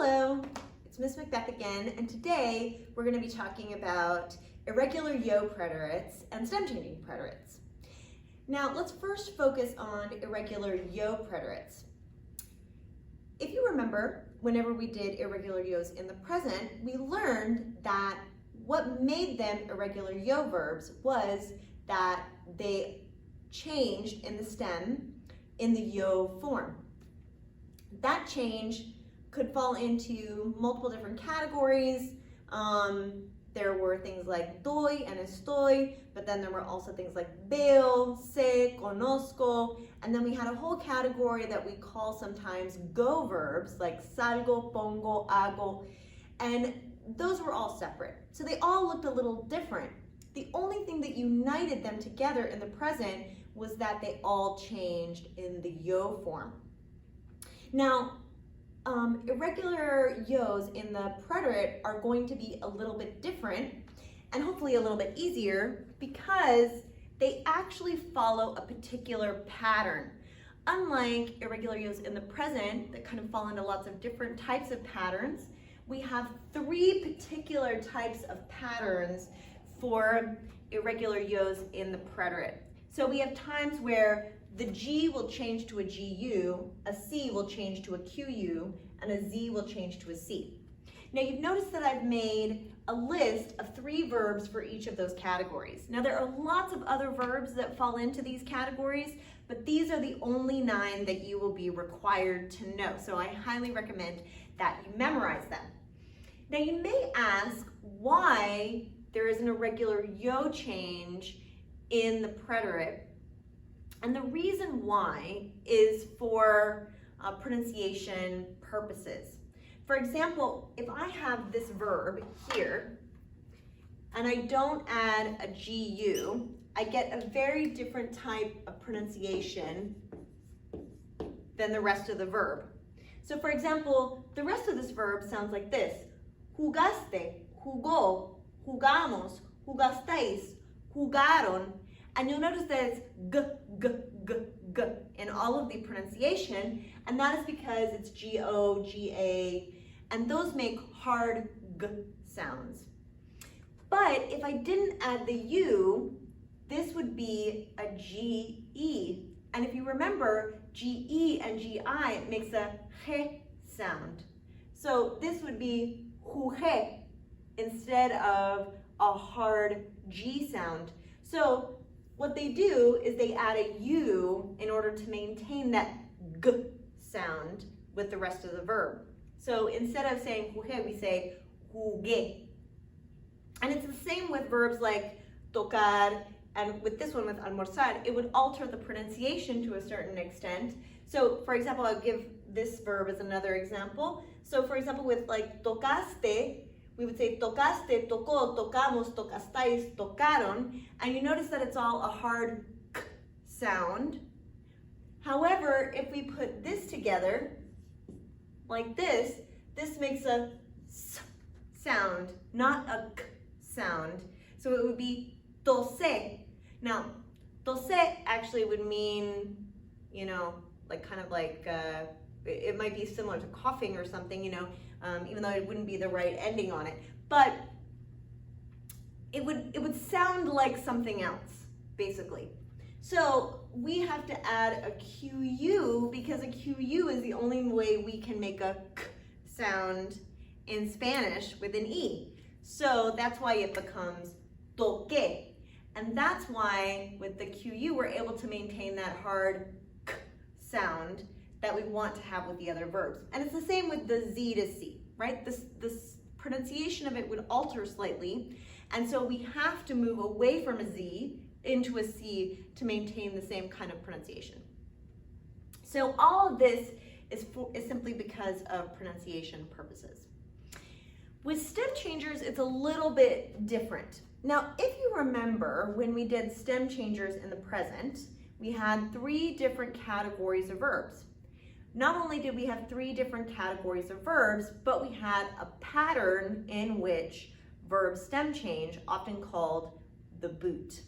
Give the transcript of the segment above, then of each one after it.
Hello, it's Miss Macbeth again, and today we're going to be talking about irregular yo preterits and stem-changing preterits. Now, let's first focus on irregular yo preterits. If you remember, whenever we did irregular yos in the present, we learned that what made them irregular yo verbs was that they changed in the stem in the yo form. That change could fall into multiple different categories. There were things like doy and estoy, but then there were also things like veo, sé, conozco, and then we had a whole category that we call sometimes go verbs like salgo, pongo, hago, and those were all separate. So they all looked a little different. The only thing that united them together in the present was that they all changed in the yo form. Now, irregular yos in the preterite are going to be a little bit different and hopefully a little bit easier because they actually follow a particular pattern. Unlike irregular yos in the present that kind of fall into lots of different types of patterns, we have three particular types of patterns for irregular yos in the preterite. So we have times where the G will change to a GU, a C will change to a QU, and a Z will change to a C. Now you've noticed that I've made a list of 3 verbs for each of those categories. Now there are lots of other verbs that fall into these categories, but these are the only 9 that you will be required to know. So I highly recommend that you memorize them. Now you may ask why there is an irregular yo change in the preterite. And the reason why is for pronunciation purposes. For example, if I have this verb here and I don't add a GU, I get a very different type of pronunciation than the rest of the verb. So for example, the rest of this verb sounds like this: jugaste, jugó, jugamos, jugasteis, jugaron. And you'll notice that it's g, g, g, g in all of the pronunciation, and that is because it's G-O, G-A, and those make hard g sounds. But if I didn't add the U, this would be a G-E. And if you remember, G-E and G-I makes a he sound. So this would be juje instead of a hard G sound. So what they do is they add a U in order to maintain that G sound with the rest of the verb. So instead of saying juje, we say jugué. And it's the same with verbs like tocar, and with this one with almorzar, it would alter the pronunciation to a certain extent. So for example, I'll give this verb as another example. So for example, with like tocaste, we would say tocaste, tocó, tocamos, tocastais, tocaron, and you notice that it's all a hard k sound. However, if we put this together, like this makes a s sound, not a k sound. So it would be tose. Now, tose actually would mean, you know, like kind of like, it might be similar to coughing or something, you know, even though it wouldn't be the right ending on it. But it would sound like something else, basically. So we have to add a QU because a QU is the only way we can make a k sound in Spanish with an E. So that's why it becomes toque. And that's why with the QU we're able to maintain that hard k sound that we want to have with the other verbs. And it's the same with the Z to C, right? This pronunciation of it would alter slightly, and so we have to move away from a Z into a C to maintain the same kind of pronunciation. So all of this is simply because of pronunciation purposes. With stem changers, it's a little bit different. Now, if you remember when we did stem changers in the present, we had 3 different categories of verbs. Not only did we have 3 different categories of verbs, but we had a pattern in which verbs stem change, often called the boot.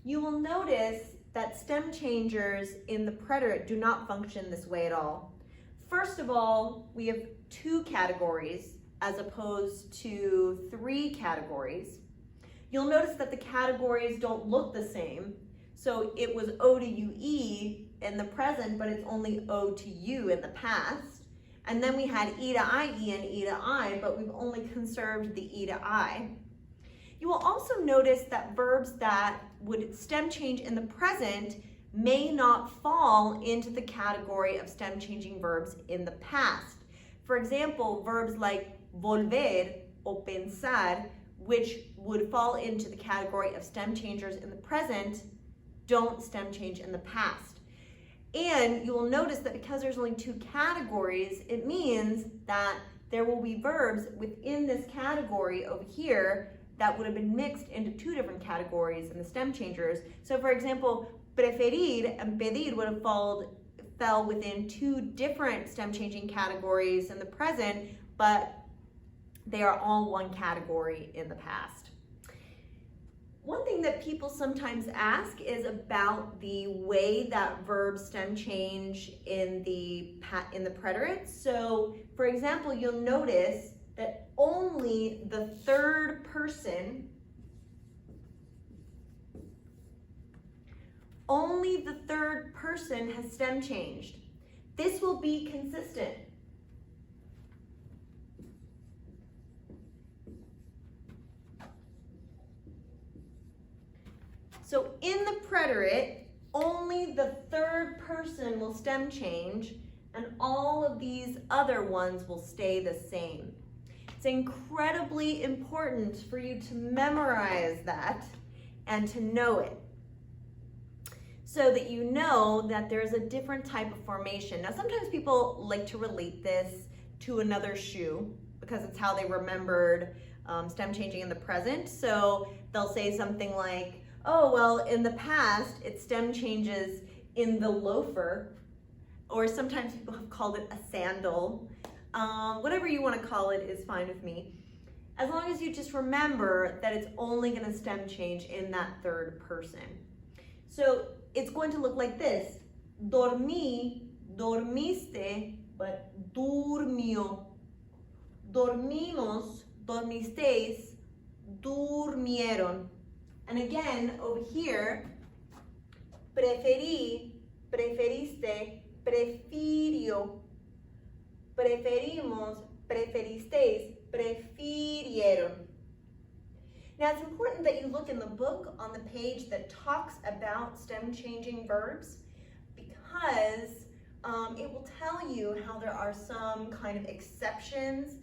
You will notice that stem changers in the preterite do not function this way at all. first of all, we have 2 categories as opposed to 3 categories. You'll notice that the categories don't look the same. So it was O to UE in the present, but it's only O to U in the past. And then we had E to IE and E to I, but we've only conserved the E to I. You will also notice that verbs that would stem change in the present may not fall into the category of stem changing verbs in the past. For example, verbs like volver or pensar, which would fall into the category of stem changers in the present, don't stem change in the past. And you will notice that because there's only 2 categories, it means that there will be verbs within this category over here that would have been mixed into 2 different categories in the stem changers. So for example, preferir and pedir would have fell within 2 different stem changing categories in the present, but they are all 1 category in the past. One thing that people sometimes ask is about the way that verbs stem change in the preterites. So, for example, you'll notice that only the third person has stem changed. This will be consistent. So in the preterite, only the third person will stem change, and all of these other ones will stay the same. It's incredibly important for you to memorize that and to know it, so that you know that there's a different type of formation. Now, sometimes people like to relate this to another shoe because it's how they remembered stem changing in the present. So they'll say something like, oh, well, in the past, it stem changes in the loafer, or sometimes people have called it a sandal. Whatever you want to call it is fine with me, as long as you just remember that it's only going to stem change in that third person. So it's going to look like this. Dormí, dormiste, but durmió. Dormimos, dormisteis, durmieron. And again, over here, preferí, preferiste, prefirió. Preferimos, preferisteis, prefirieron. Now, it's important that you look in the book on the page that talks about stem changing verbs, because it will tell you how there are some kind of exceptions.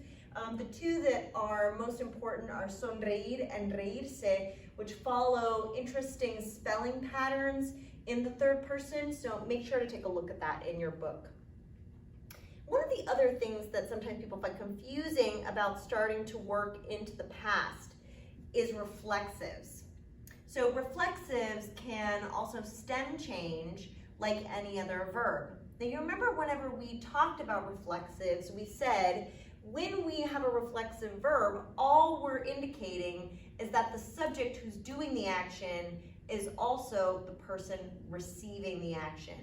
The 2 that are most important are sonreír and reírse, which follow interesting spelling patterns in the third person, so make sure to take a look at that in your book. One of the other things that sometimes people find confusing about starting to work into the past is reflexives. So reflexives can also stem change like any other verb. Now you remember whenever we talked about reflexives, we said when we have a reflexive verb, all we're indicating is that the subject who's doing the action is also the person receiving the action.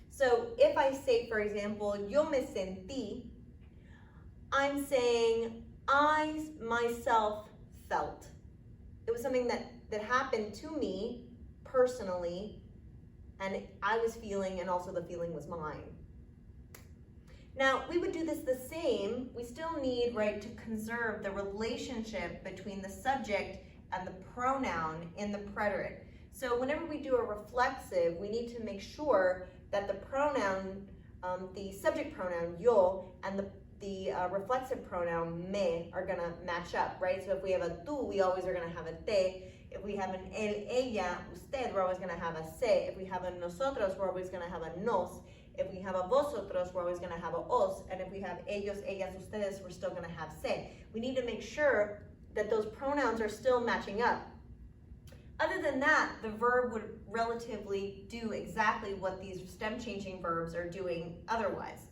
So if I say, for example, yo me sentí, I'm saying I myself felt. It was something that happened to me personally, and I was feeling, and also the feeling was mine. Now, we would do this the same. We still need, right, to conserve the relationship between the subject and the pronoun in the preterite. So whenever we do a reflexive, we need to make sure that the pronoun, the subject pronoun yo, and the reflexive pronoun me are gonna match up, right? So if we have a tú, we always are gonna have a te. If we have an él, ella, usted, we're always gonna have a se. If we have a nosotros, we're always gonna have a nos. If we have a vosotros, we're always gonna have a os. And if we have ellos, ellas, ustedes, we're still gonna have se. We need to make sure that those pronouns are still matching up. Other than that, the verb would relatively do exactly what these stem changing verbs are doing otherwise.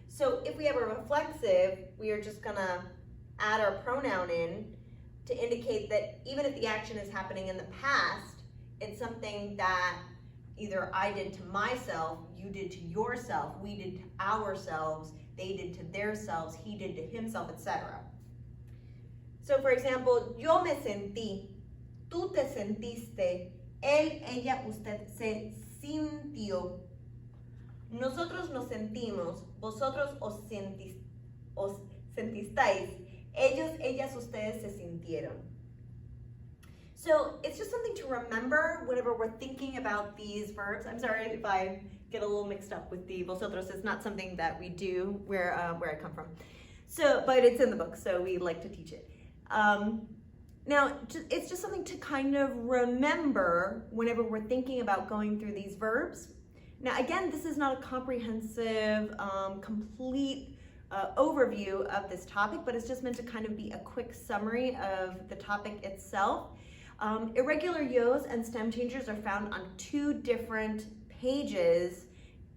So if we have a reflexive, we are just gonna add our pronoun in to indicate that even if the action is happening in the past, it's something that either I did to myself, you did to yourself, we did to ourselves, they did to their selves, he did to himself, etc. So for example, yo me sentí, tú te sentiste, él, ella, usted se sintió, nosotros nos sentimos, vosotros os sentisteis, ellos, ellas, ustedes se sintieron. So it's just something to remember whenever we're thinking about these verbs. I'm sorry if I get a little mixed up with the vosotros. It's not something that we do where I come from. So, but it's in the book, so we like to teach it. Now, it's just something to kind of remember whenever we're thinking about going through these verbs. Now, again, this is not a comprehensive, complete overview of this topic, but it's just meant to kind of be a quick summary of the topic itself. Irregular yos and stem changers are found on 2 different pages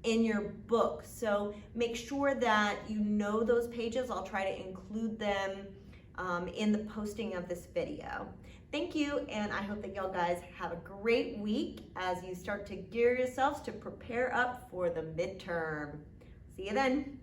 in your book. So make sure that you know those pages. I'll try to include them in the posting of this video. Thank you, and I hope that y'all guys have a great week as you start to gear yourselves to prepare up for the midterm. See you then.